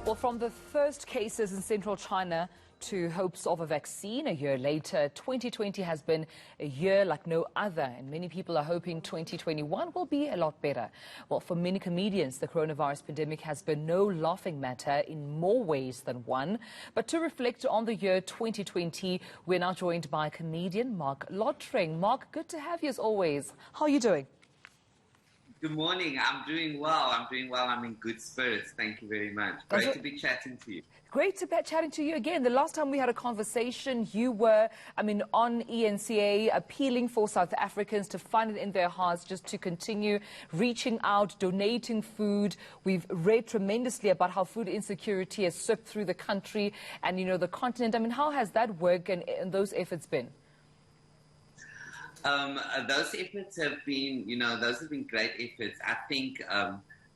Well, from the first cases in central China to hopes of a vaccine a year later, 2020 has been a year like no other, and many people are hoping 2021 will be a lot better. Well, for many comedians, the coronavirus pandemic has been no laughing matter in more ways than one. But to reflect on the year 2020, we're now joined by comedian Marc Lottering. Marc, good to have you as always. How are you doing? Good morning. I'm doing well. I'm in good spirits. Thank you very much. Great to be chatting to you. Great to be chatting to you again. The last time we had a conversation, you were, on ENCA, appealing for South Africans to find it in their hearts just to continue reaching out, donating food. We've read tremendously about how food insecurity has swept through the country and, the continent. How has that work and those efforts been? Those efforts have been, great efforts. I think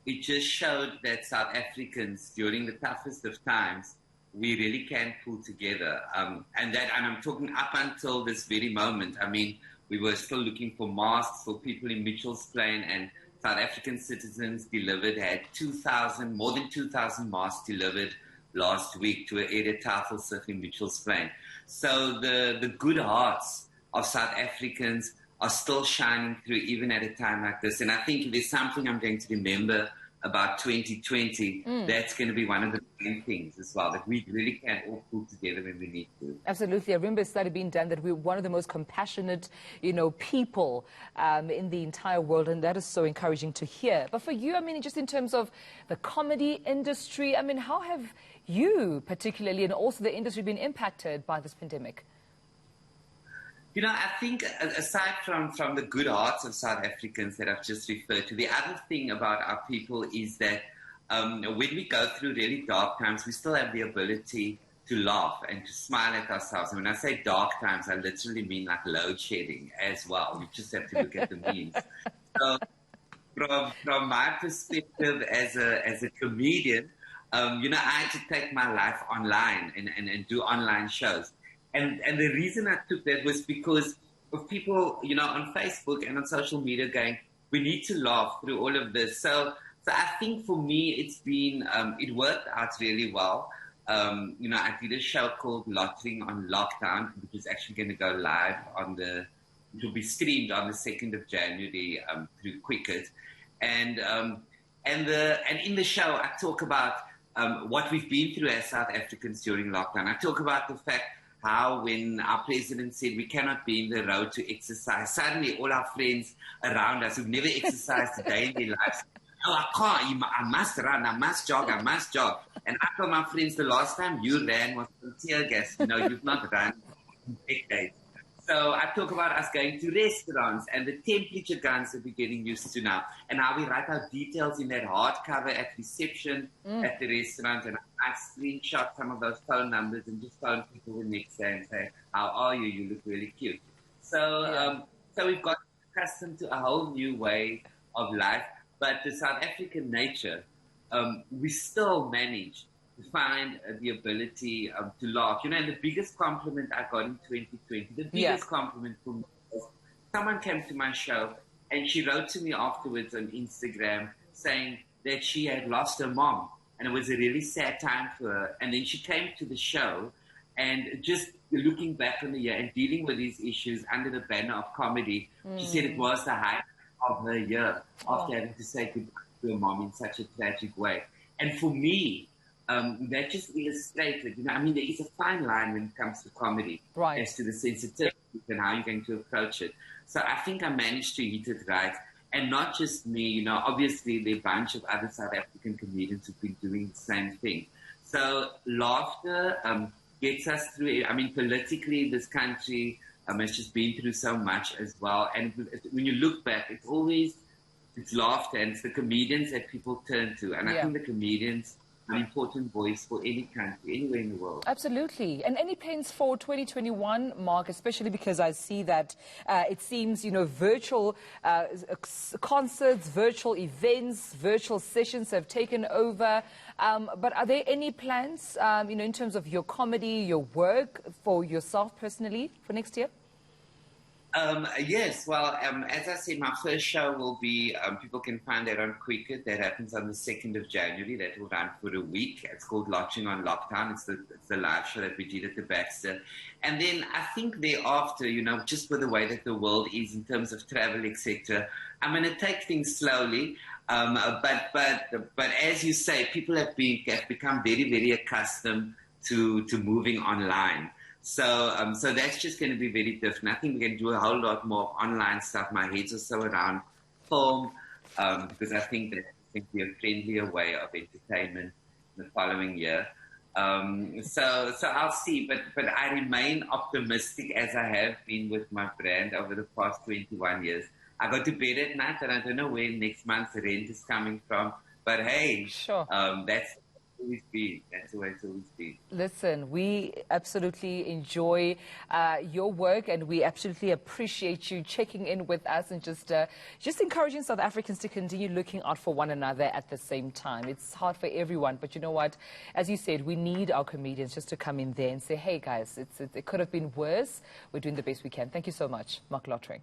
it just showed that South Africans, during the toughest of times, we really can pull together. And I'm talking up until this very moment. We were still looking for masks for people in Mitchell's Plain, and South African citizens had more than 2,000 masks delivered last week to an area Tafelsig in Mitchell's Plain. So the good hearts of South Africans are still shining through even at a time like this. And I think if there's something I'm going to remember about 2020, that's going to be one of the main things as well, that we really can all pull together when we need to. Absolutely. I remember a study being done that we're one of the most compassionate, people in the entire world, and that is so encouraging to hear. But for you, just in terms of the comedy industry, how have you particularly and also the industry been impacted by this pandemic? I think aside from the good hearts of South Africans that I've just referred to, the other thing about our people is that when we go through really dark times, we still have the ability to laugh and to smile at ourselves. And when I say dark times, I literally mean like load shedding as well. You just have to look at the memes. So from my perspective as a comedian, I had to take my life online and do online shows. And the reason I took that was because of people, on Facebook and on social media going, we need to laugh through all of this. So I think for me, it's been, it worked out really well. I did a show called Lottering on Lockdown, which is actually going to go live it will be streamed on the 2nd of January through Quicket. And in the show, I talk about what we've been through as South Africans during lockdown. I talk about the fact how when our president said we cannot be in the road to exercise, suddenly all our friends around us who've never exercised a day in their lives, I can't, I must run, I must jog. And I told my friends, the last time you ran was from tear gas. You've not run in decades. So I talk about us going to restaurants and the temperature guns that we're getting used to now, and how we write our details in that hardcover at reception at the restaurant, and I screenshot some of those phone numbers and just phone people the next day and say, how are you? You look really cute. So we've got accustomed to a whole new way of life, but the South African nature, we still manage to find the ability to laugh. And the biggest compliment I got in 2020, the biggest compliment from me was someone came to my show and she wrote to me afterwards on Instagram saying that she had lost her mom and it was a really sad time for her. And then she came to the show and just looking back on the year and dealing with these issues under the banner of comedy, she said it was the height of her year after having to say goodbye to her mom in such a tragic way. And for me, that just illustrated, there is a fine line when it comes to comedy as to the sensitivity and how you're going to approach it. So I think I managed to hit it right. And not just me, obviously there are a bunch of other South African comedians who've been doing the same thing. So laughter gets us through it. Politically, this country has just been through so much as well. And when you look back, it's laughter and it's the comedians that people turn to. And I think the comedians an important voice for any country, anywhere in the world. Absolutely. And any plans for 2021, Marc, especially because I see that it seems, virtual concerts, virtual events, virtual sessions have taken over. But are there any plans, in terms of your comedy, your work for yourself personally for next year? Yes, well, as I said, my first show will be, people can find that on Quicket. That happens on the 2nd of January. That will run for a week. It's called Lottering on Lockdown. It's the live show that we did at the Baxter. And then I think thereafter, just with the way that the world is in terms of travel, etc., I'm going to take things slowly. But as you say, people have become very, very accustomed to moving online. So that's just going to be very different. I think we can do a whole lot more online stuff. My head's also around film, because I think that it can be a friendlier way of entertainment the following year. So I'll see, but I remain optimistic, as I have been with my brand over the past 21 years. I go to bed at night and I don't know where next month's rent is coming from, but hey, Sure. That's always been. That's the way it's always been. Listen, we absolutely enjoy your work, and we absolutely appreciate you checking in with us and just encouraging South Africans to continue looking out for one another at the same time. It's hard for everyone, but you know what? As you said, we need our comedians just to come in there and say, hey guys, it could have been worse. We're doing the best we can. Thank you so much, Marc Lottering.